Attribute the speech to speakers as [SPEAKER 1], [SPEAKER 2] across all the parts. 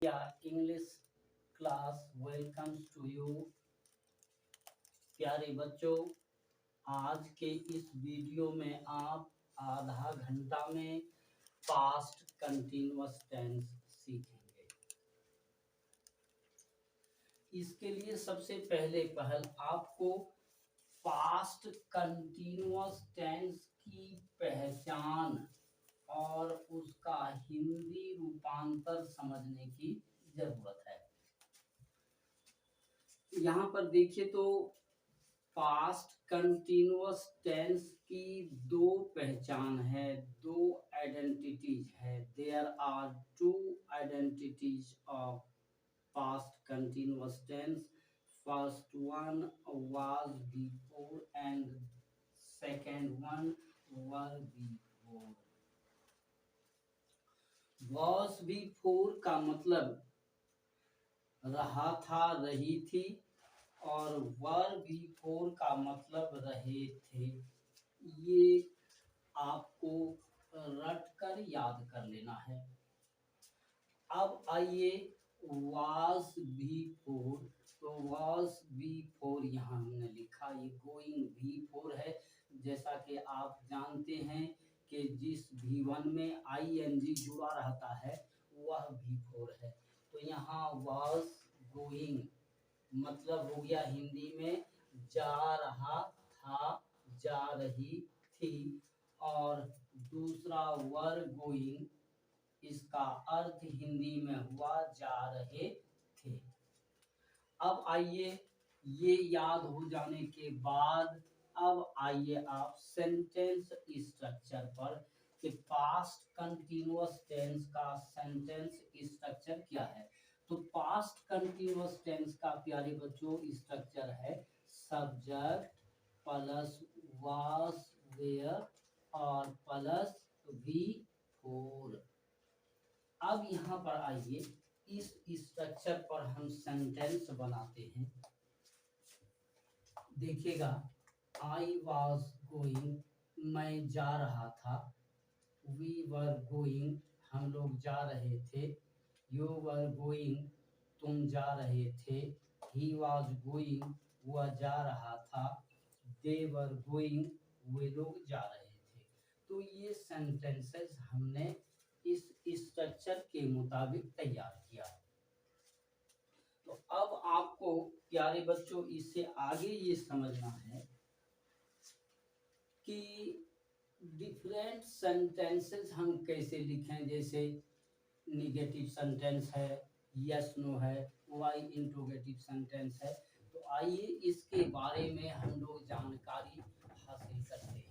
[SPEAKER 1] English class welcomes to you. प्यारे बच्चों, आज के इस वीडियो में आप आधा घंटा में पास्ट कंटीन्यूअस टेंस सीखेंगे। इसके लिए सबसे पहले आपको पास्ट कंटीन्यूअस टेंस की पहचान और उसका हिंदी रूपांतर समझने की जरूरत है। यहाँ पर देखिए तो पास्ट कंटीन्यूअस टेंस की दो पहचान है, दो आइडेंटिटीज है। There are two identities of past continuous tense. First one was before and second one were before. Was before का मतलब रहा था, रही थी, और वर बिफोर का मतलब रहे थे। ये आपको रट कर याद कर लेना है। अब आइए वाज बिफोर, तो वाज बिफोर यहाँ हमने लिखा, ये गोइंग बिफोर है। जैसा कि आप जानते हैं कि जिस V1 में ing जुड़ा रहता है वह बिफोर है। तो यहाँ वाज गोइंग मतलब हो गया हिंदी में जा रहा था, जा रही थी, और दूसरा वर गोइंग, इसका अर्थ हिंदी में हुआ जा रहे थे। अब आइए ये याद हो जाने के बाद अब आइए आप सेंटेंस स्ट्रक्चर पर कि पास्ट कंटीन्यूअस टेंस का सेंटेंस स्ट्रक्चर क्या है। तो पास्ट कंटीन्यूअस टेंस का प्यारे बच्चों स्ट्रक्चर है सब्जेक्ट प्लस वाज वेयर और प्लस वी फोर। अब यहाँ पर आइए इस स्ट्रक्चर पर हम सेंटेंस बनाते हैं। देखिएगा, आई वॉज गोइंग, मैं जा रहा था। वी वर गोइंग, हम लोग जा रहे थे। यू वर गोइंग, तुम जा रहे थे। ही वॉज गोइंग, वह जा रहा था। दे वर गोइंग, वे लोग जा रहे थे। तो ये सेंटेंसेस हमने इस स्ट्रक्चर के मुताबिक तैयार किया। तो अब आपको प्यारे बच्चों इससे आगे ये समझना है कि डिफरेंट सेंटेंसेस हम कैसे लिखें। जैसे निगेटिव सेंटेंस है, यस नो है, वाई इंट्रोगेटिव सेंटेंस है। तो आइए इसके बारे में हम लोग जानकारी हासिल करते हैं।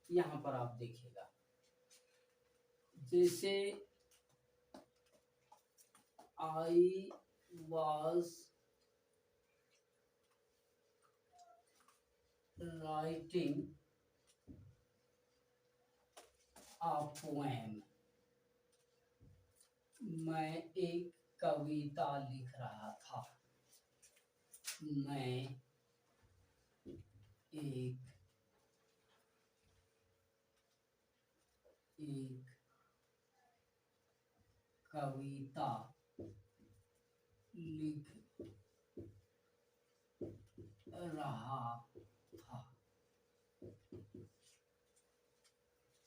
[SPEAKER 1] यहाँ पर आप देखिएगा, जैसे I was writing a poem, मैं एक कविता लिख रहा था। मैं एक कविता लिख रहा था।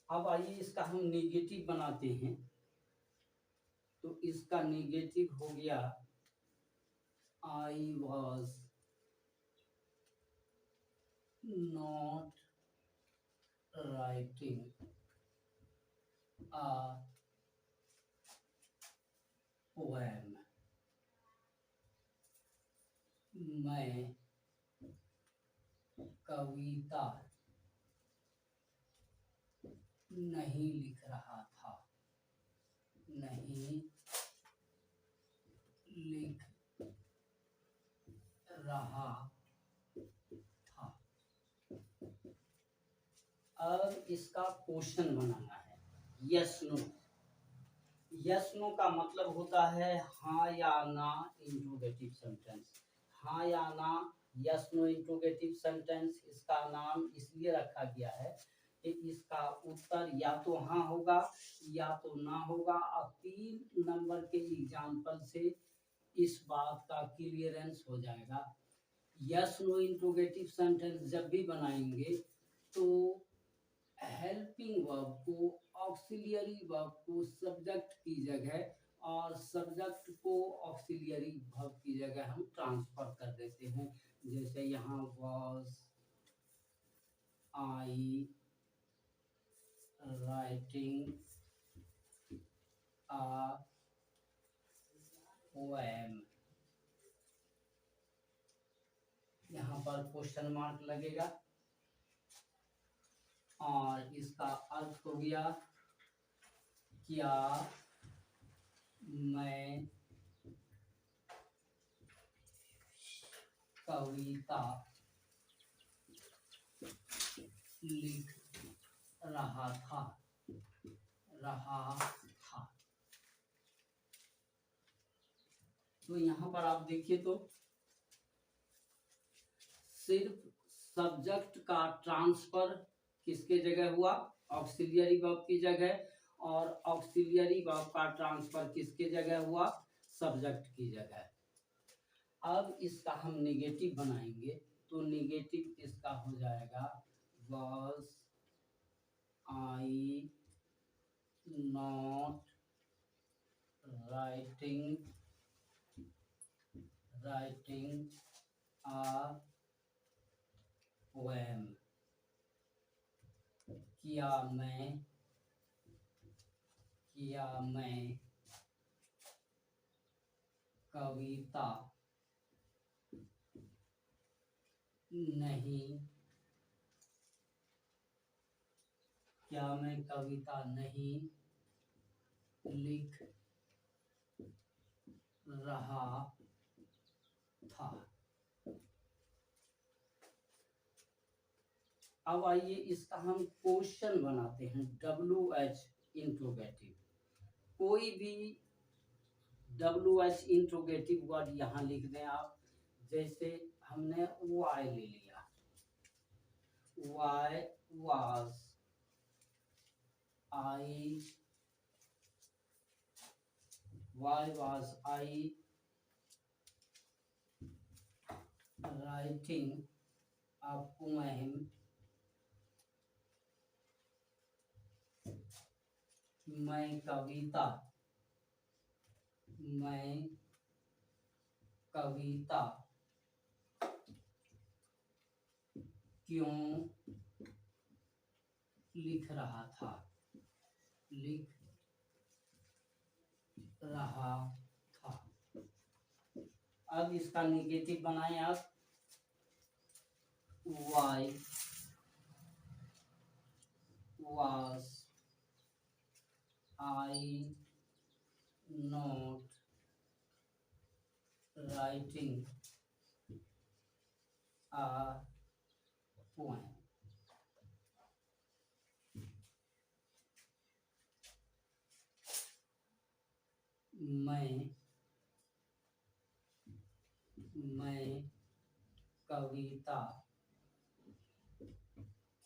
[SPEAKER 1] अब आइए इसका हम नेगेटिव बनाते हैं। तो इसका नेगेटिव हो गया I was not writing a poem, मैं कविता नहीं लिख रहा था, नहीं लिख रहा था। अब इसका क्वेश्चन बनाना है, यस नो। यस नो का मतलब होता है हाँ या ना इंट्रोगेटिव सेंटेंस। हाँ या ना, यस नो इंट्रोगेटिव सेंटेंस, इसका नाम इसलिए रखा गया है कि इसका उत्तर या तो हाँ होगा या तो ना होगा। और 3 नंबर के एग्जाम्पल से इस बात का क्लियरेंस हो जाएगा। यस नो इंट्रोगेटिव सेंटेंस जब भी बनाएंगे तो हेल्पिंग वर्ब को, ऑक्सिलियरी वर्ब को सब्जेक्ट की जगह और सब्जेक्ट को ऑक्सिलियरी वर्ब की जगह हम ट्रांसफर कर देते हैं। जैसे यहाँ was, I writing a poem, यहाँ पर क्वेश्चन मार्क लगेगा और इसका अर्थ हो गया क्या मैं कविता लिख रहा था। तो यहाँ पर आप देखिए तो सिर्फ सब्जेक्ट का ट्रांसफर किसके जगह हुआ, ऑक्सिलियरी वर्ब की जगह, और ऑक्सिलियरी वर्ब का ट्रांसफर किसके जगह हुआ, सब्जेक्ट की जगह। अब इसका हम निगेटिव बनाएंगे तो निगेटिव इसका हो जाएगा was I not writing a poem, क्या मैं कविता नहीं लिख रहा था। अब आइए इसका हम क्वेश्चन बनाते हैं, WH इंट्रोगेटिव। कोई भी WH इंट्रोगेटिव वर्ड यहाँ लिख दें आप। जैसे हमने Y ले लिया, Y was I writing a poem, मैं कविता क्यों लिख रहा था। अब इसका निगेटिव बनाएं आप। Y was I not writing a poem, मैं कविता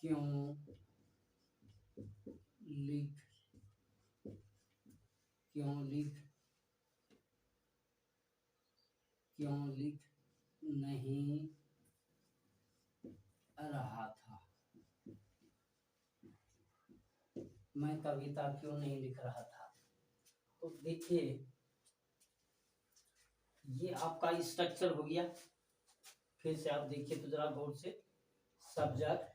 [SPEAKER 1] क्यों लिख नहीं रहा था। मैं कविता क्यों नहीं लिख रहा था। तो देखिए ये आपका स्ट्रक्चर हो गया। फिर से आप देखिए तो जरा गौर से, सब्जेक्ट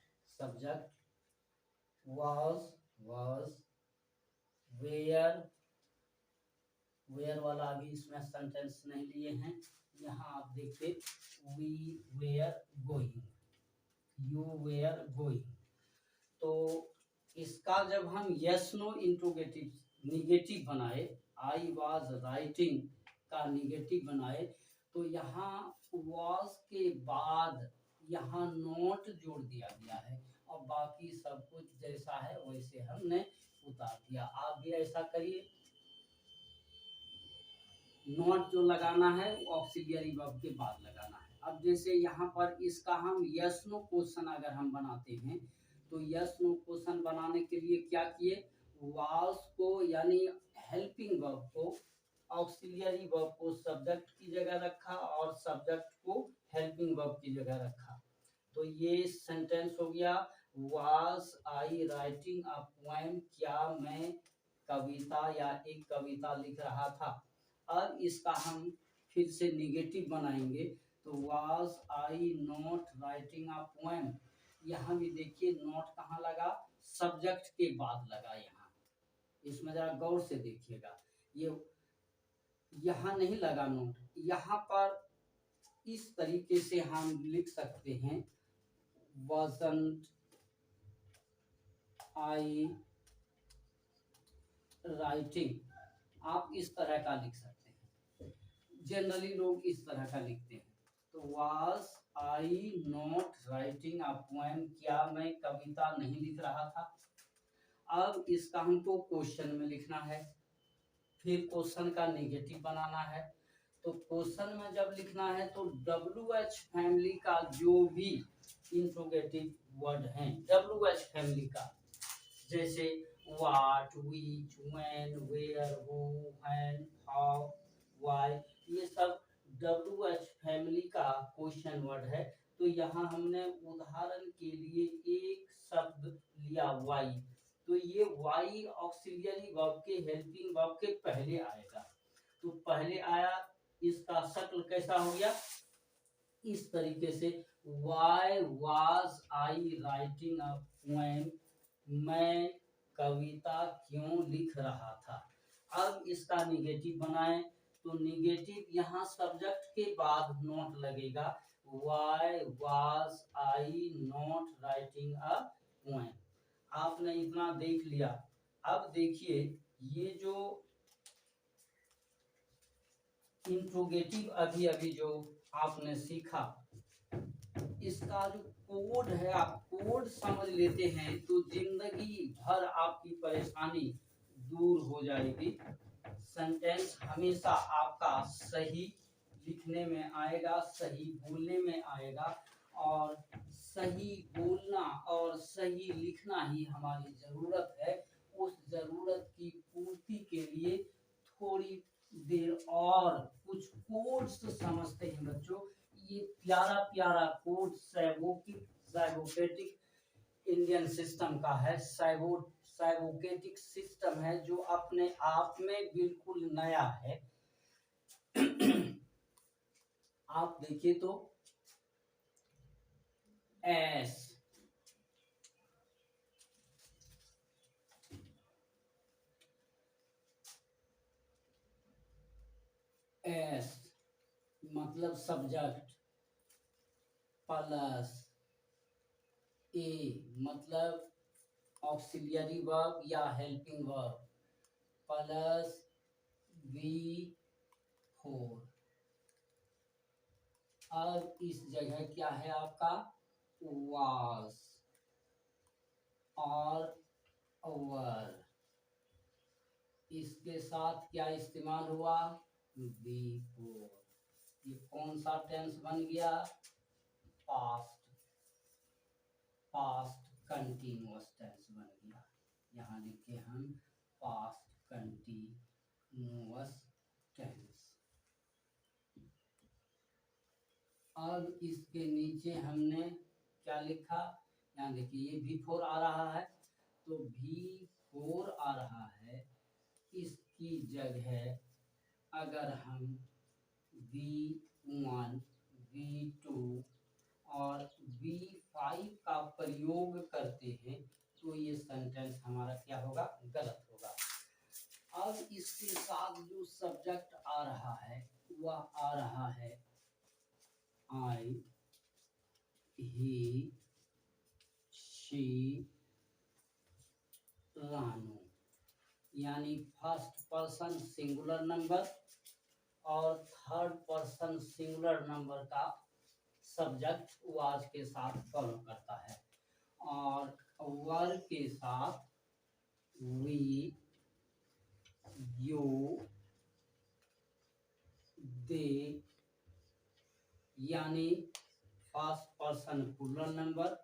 [SPEAKER 1] was वेयर वाला अभी इसमें सेंटेंस नहीं लिए हैं। यहाँ आप देखिए we were going, you were going। तो इसका जब हम यस नो इंट्रोगेटिव निगेटिव बनाए, आई वाज राइटिंग का निगेटिव बनाए, तो यहाँ वाज के बाद यहाँ नोट जोड़ दिया गया है और बाकी सब कुछ जैसा है वैसे हमने उतार दिया। आप भी ऐसा करिए। नॉट जो लगाना है वो ऑक्सिलियरी वर्ब के बाद लगाना है। अब जैसे यहाँ पर इसका हम यस नो क्वेश्चन अगर हम बनाते हैं तो यस नो क्वेश्चन बनाने के लिए क्या किए, वाज को यानी हेल्पिंग वर्ब को, ऑक्सिलियरी वर्ब को सब्जेक्ट की जगह रखा और सब्जेक्ट को हेल्पिंग वर्ब की जगह रखा। तो ये सेंटेंस हो गया, was I writing a poem, क्या मैं कविता या एक कविता लिख रहा था। अब इसका हम फिर से निगेटिव बनाएंगे, तो was I not writing a poem, यहाँ भी देखिए नॉट कहाँ लगा, सब्जेक्ट के बाद लगा। यहाँ इसमें जरा गौर से देखिएगा, ये यहाँ नहीं लगा नोट, यहाँ पर इस तरीके से हम लिख सकते हैं, wasn't I writing, आप इस तरह का लिख सकते हैं, जनरली लोग इस तरह का लिखते हैं। तो was I not writing a poem, क्या मैं कविता नहीं लिख रहा था। अब इसका हमको क्वेश्चन में लिखना है, फिर क्वेश्चन का नेगेटिव बनाना है। तो क्वेश्चन में जब लिखना है तो WH फैमिली का जो भी इंट्रोगेटिव वर्ड है, WH फैमिली का, जैसे what, which, when, where, who, when, how, why, ये सब WH फैमिली का क्वेश्चन वर्ड है। तो यहाँ हमने उदाहरण के लिए एक शब्द लिया वाई, तो ये वाई ऑक्सिलियरी वर्ब के हेल्पिंग वर्ब के पहले आएगा। तो पहले आया, इसका शक्ल कैसा हो गया, इस तरीके से, why was I writing a poem, मैं कविता क्यों लिख रहा था। अब इसका निगेटिव बनाएं, तो निगेटिव यहाँ सब्जेक्ट के बाद नॉट लगेगा, why was I not writing a poem. आपने इतना देख लिया। अब देखिए ये जो इंट्रोगेटिव अभी अभी जो आपने सीखा, इसका जो कोड है, आप कोड समझ लेते हैं तो जिंदगी भर आपकी परेशानी दूर हो जाएगी। सेंटेंस हमेशा आपका सही लिखने में आएगा, सही बोलने में आएगा, और सही बोलना और सही लिखना ही हमारी जरूरत है। उस जरूरत की पूर्ति के लिए थोड़ी देर और कुछ कोड्स समझते हैं बच्चों। ये प्यारा प्यारा कोड साइबोकेटिक इंडियन सिस्टम का है, साइबोकेटिक सिस्टम है जो अपने आप में बिल्कुल नया है। आप देखिए तो एस, एस मतलब सब्जेक्ट, प्लस ए मतलब ऑक्सिलियरी वर्ब या हेल्पिंग वर्ब, प्लस V4। अब इस जगह क्या है आपका, was और वर, इसके साथ क्या इस्तेमाल हुआ, V4। ये कौन सा टेंस बन गया, पास्ट, पास्ट कंटिन्यूअस टेंस बन गया। यहाँ लिखे हम पास्ट कंटिन्यूअस टेंस। अब इसके नीचे हमने क्या लिखा, यहाँ देखिए ये V4 आ रहा है, तो V4 आ रहा है, इसकी जगह अगर हम V1, V2 और V5 का प्रयोग करते हैं तो ये सेंटेंस हमारा क्या होगा, गलत होगा। अब इसके साथ जो सब्जेक्ट आ रहा है वह आ रहा है आई, ही, शी, रानू, यानी फर्स्ट पर्सन सिंगुलर नंबर और थर्ड पर्सन सिंगुलर नंबर का सब्जेक्ट वाज के साथ फॉलो करता है, और वर के साथ वी, यू, दे, यानी first person plural number,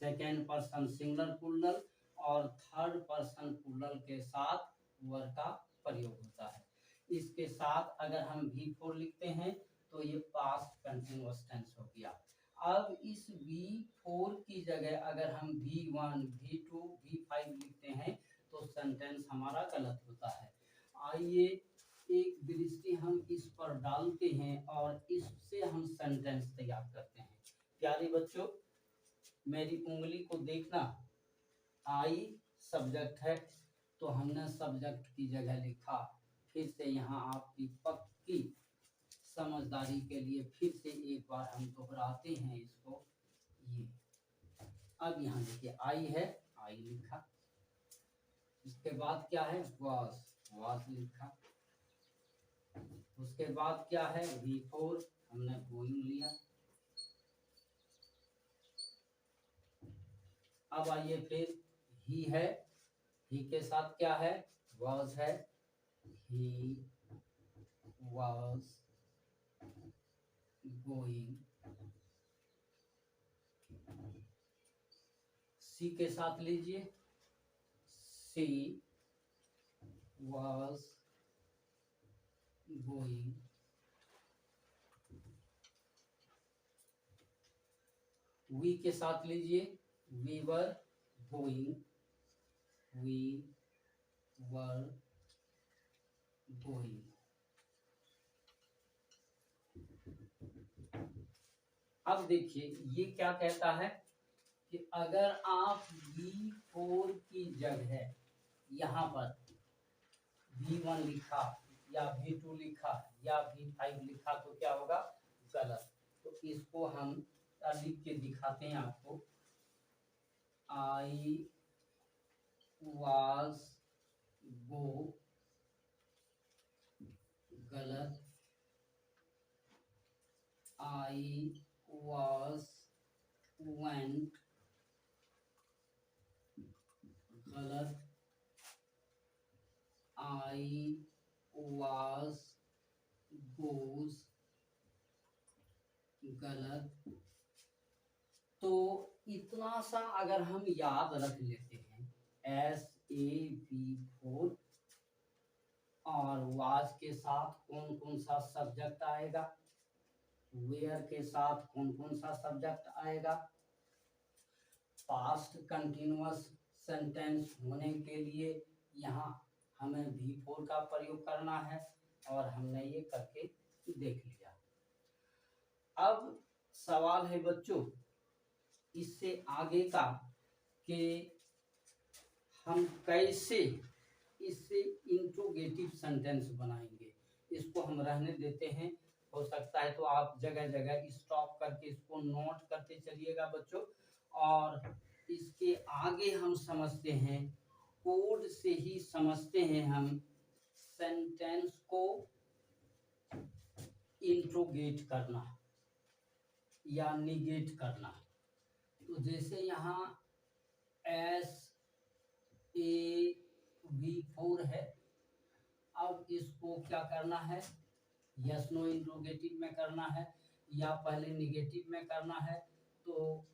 [SPEAKER 1] second person singular plural और थर्ड पर्सन प्लूरल के साथ वर का प्रयोग होता है। इसके साथ अगर हम V4 लिखते हैं तो ये पास्ट कंटिन्यूअस टेंस हो गया। अब इस V4 की जगह अगर हम V1, V2, V5 लिखते हैं तो सेंटेंस हमारा गलत होता है। आइए एक दृष्टि हम इस पर डालते हैं और इससे हम सेंटेंस तैयार करते हैं। प्यारे बच्चों, मेरी उंगली को देखना। आई सब्जेक्ट है तो हमने सब्जेक्ट की जगह लिखा। फिर से यहाँ आपकी पक्की समझदारी के लिए फिर से एक बार हम दोहराते हैं इसको। ये अब यहाँ देखिए आई है, आई लिखा। इसके बाद क्या है, वाज लिखा। उसके बाद क्या है, V4 हमने गोइंग लिया। अब आइए फिर ही है, ही के साथ क्या है, वाज है, ही वाज गोइंग। सी के साथ लीजिए, सी वाज गोइंग। वी के साथ लीजिए, we were going, we were going. अब देखिए ये क्या कहता है कि अगर आप V4 की जगह यहाँ पर V1 लिखा या V2 लिखा या V5 लिखा तो क्या होगा, गलत। तो इसको हम लिख के दिखाते हैं आपको। आई वाज गो, गलत। आई वाज वेंट, गलत। आई वाज गोज, गलत। तो इतना सा अगर हम याद रख लेते हैं, SAV4 और वाज के साथ कौन कौन सा सब्जेक्ट आएगा, वेयर के साथ कौन कौन सा सब्जेक्ट आएगा, पास्ट कंटिन्यूअस सेंटेंस होने के लिए यहाँ हमें V4 का प्रयोग करना है और हमने ये करके देख लिया। अब सवाल है बच्चों इससे आगे का कि हम कैसे इससे इंट्रोगेटिव सेंटेंस बनाएंगे। इसको हम रहने देते हैं, हो सकता है तो आप जगह जगह स्टॉप करके इसको नोट करते चलिएगा बच्चों। और इसके आगे हम समझते हैं, कोड से ही समझते हैं हम सेंटेंस को इंट्रोगेट करना या निगेट करना। तो जैसे यहाँ SAV4 है, अब इसको क्या करना है, यस नो इंट्रोगेटिव में करना है या पहले निगेटिव में करना है। तो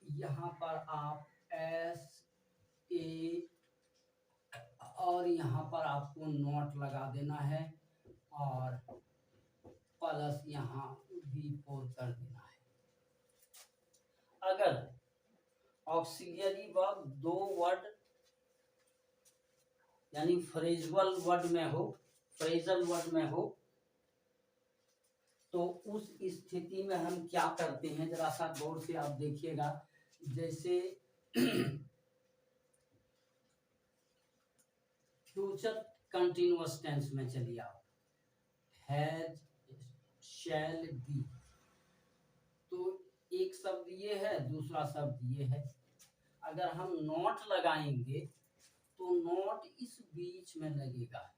[SPEAKER 1] यहाँ पर आप SA और यहाँ पर आपको नोट लगा देना है और प्लस यहाँ V4 कर देना है। अगर ऑक्सिलियरी वर्ब दो वर्ड यानी फ्रेजल वर्ड में हो तो उस स्थिति में हम क्या करते हैं, जरा सा गौर से आप देखिएगा। जैसे फ्यूचर कंटिन्यूअस टेंस में चलिए आप, हैज, शैल बी, तो एक शब्द ये है, दूसरा शब्द ये है। अगर हम नोट लगाएंगे तो नोट इस बीच में लगेगा,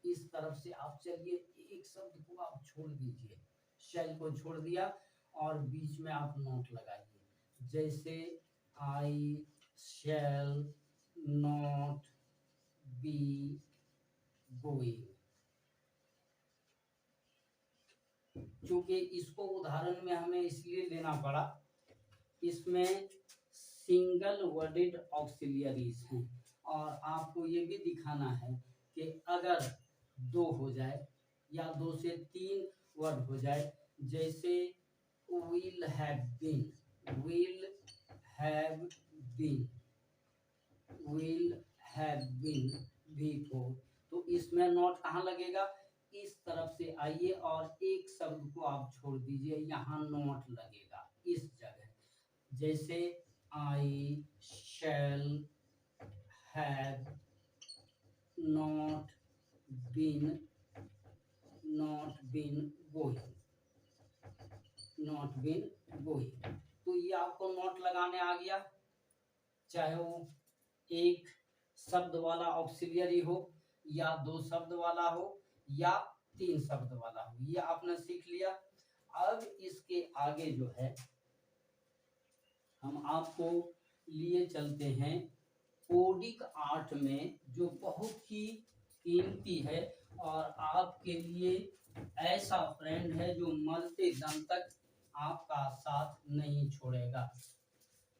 [SPEAKER 1] इस तरफ से आप चलिए, एक शब्द को आप छोड़ दीजिए, शैल को छोड़ दिया और बीच में आप नोट लगाइए। जैसे आई शैल नॉट बी गोइंग। क्योंकि इसको उदाहरण में हमें इसलिए लेना पड़ा, इसमें सिंगल वर्डेड ऑक्सिलियरीज हैं और आपको ये भी दिखाना है कि अगर दो हो जाए या दो से तीन वर्ड हो जाए, जैसे will have been, will have been, will have been before, तो इसमें नोट कहाँ लगेगा, इस तरफ से आइए और एक शब्द को आप छोड़ दीजिए, यहाँ नोट लगेगा इस जगह, जैसे I shall have not been going, not been going, तो ये आपको नोट लगाने आ गया, चाहे वो एक शब्द वाला ऑक्सिलियरी हो या दो शब्द वाला हो या तीन शब्द वाला हो, ये आपने सीख लिया। अब इसके आगे जो है हम आपको लिए चलते हैं कोडिक आर्ट में, जो बहुत ही कीमती है और आपके लिए ऐसा फ्रेंड है जो मरते दम तक आपका साथ नहीं छोड़ेगा।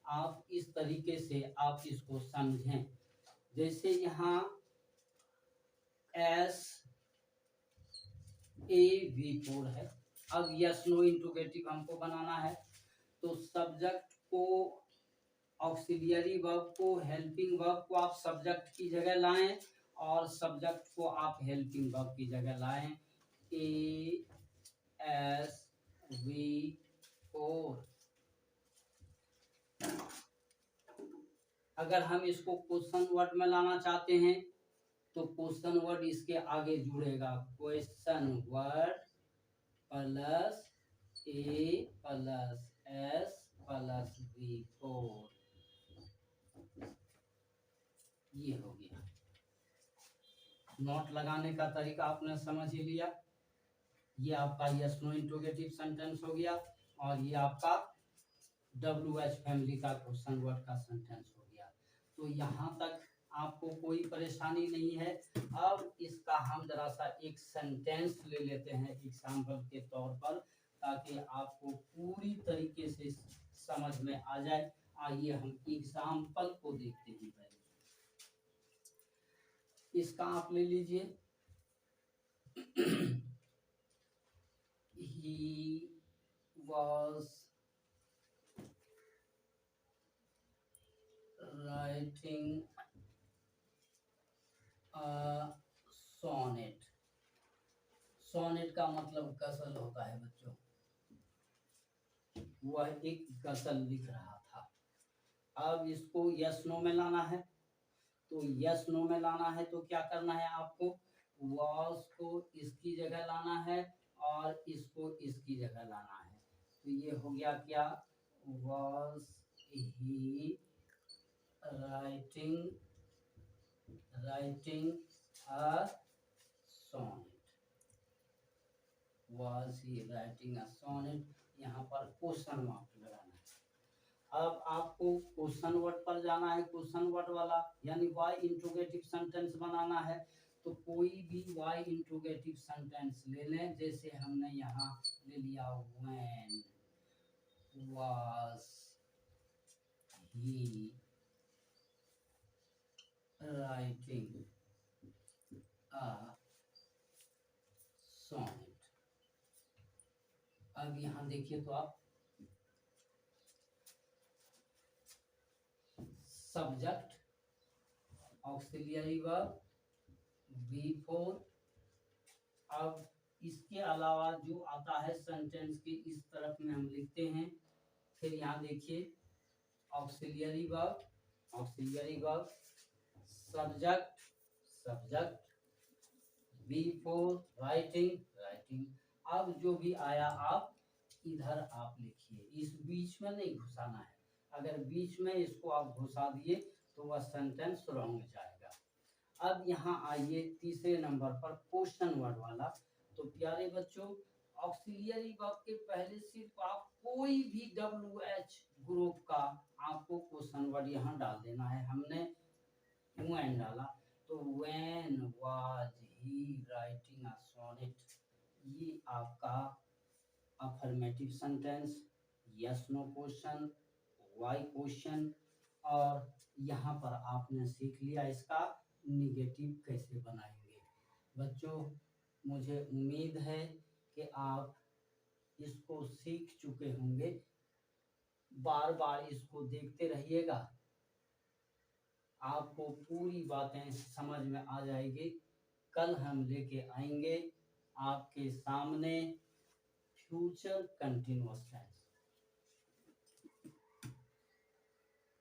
[SPEAKER 1] आप इस तरीके से आप इसको समझें, जैसे यहाँ SAV4 है, अब यस नो इंट्रोगेटिव हमको बनाना है, तो सब्जेक्ट को, ऑक्सिलियरी वर्ब को, हेल्पिंग वर्ब को आप सब्जेक्ट की जगह लाएं और सब्जेक्ट को आप हेल्पिंग वर्ब की जगह लाएं। ASV4, अगर हम इसको क्वेश्चन वर्ड में लाना चाहते हैं तो क्वेश्चन वर्ड इसके आगे जुड़ेगा, question word plus A plus S plus V4, ये हो गया। नोट लगाने का तरीका आपने समझ ही लिया, ये आपका यस नो इंट्रोगेटिव सेंटेंस हो गया और ये आपका WH फैमिली का क्वेश्चन वर्ड का सेंटेंस हो गया। तो यहाँ तक आपको कोई परेशानी नहीं है। अब इसका हम जरा सा एक सेंटेंस ले लेते हैं एग्जाम्पल के तौर पर, ताकि आपको पूरी तरीके से समझ में आ जाए। आइए हम एग्जाम्पल को देखते हैं। पहले इसका आप ले लीजिए, he was writing a sonnet, sonnet का मतलब गजल होता है बच्चों, वह एक गजल लिख रहा था। अब इसको यस नो में लाना है, तो यस नो में लाना है तो क्या करना है आपको, was को इसकी जगह लाना है और इसको इसकी जगह लाना है। तो ये हो गया क्या, was he writing a sonnet, was he writing a sonnet, यहाँ पर क्वेश्चन मार्क लगाना है। अब आपको क्वेश्चन वर्ड पर जाना है, क्वेश्चन वर्ड वाला यानी वाई इंट्रोगेटिव सेंटेंस बनाना है, तो कोई भी वाई इंट्रोगेटिव सेंटेंस ले लें, जैसे हमने यहाँ ले लिया when was he writing a sonnet। अब यहाँ देखिए तो आप सब्जेक्ट, ऑक्सिलियरी वर्ब, V4, अब इसके अलावा जो आता है सेंटेंस के इस तरफ में हम लिखते हैं। फिर यहाँ देखिए auxiliary verb, subject, V4, writing. अब जो भी आया आप इधर आप लिखिए, इस बीच में नहीं घुसाना है, अगर बीच में इसको आप घुसा दिए तो वह सेंटेंस रॉन्ग जाएगा। अब यहाँ आइए तीसरे नंबर पर क्वेश्चन वर्ड वाला। तो प्यारे बच्चों, ऑक्सिलियरी वर्ब के पहले सिर्फ आप कोई भी WH ग्रुप का आपको क्वेश्चन वर्ड यहाँ डाल देना है। हमने when डाला तो when was he writing a sonnet, ये आपका affirmative sentence, yes no question, why question, और यहाँ पर आपने सीख लिया इसका निगेटिव कैसे बनाएंगे। बच्चों, मुझे उम्मीद है कि आप इसको सीख चुके होंगे। बार बार इसको देखते रहिएगा, आपको पूरी बातें समझ में आ जाएगी। कल हम लेके आएंगे आपके सामने फ्यूचर कंटिन्यूअस टेंस।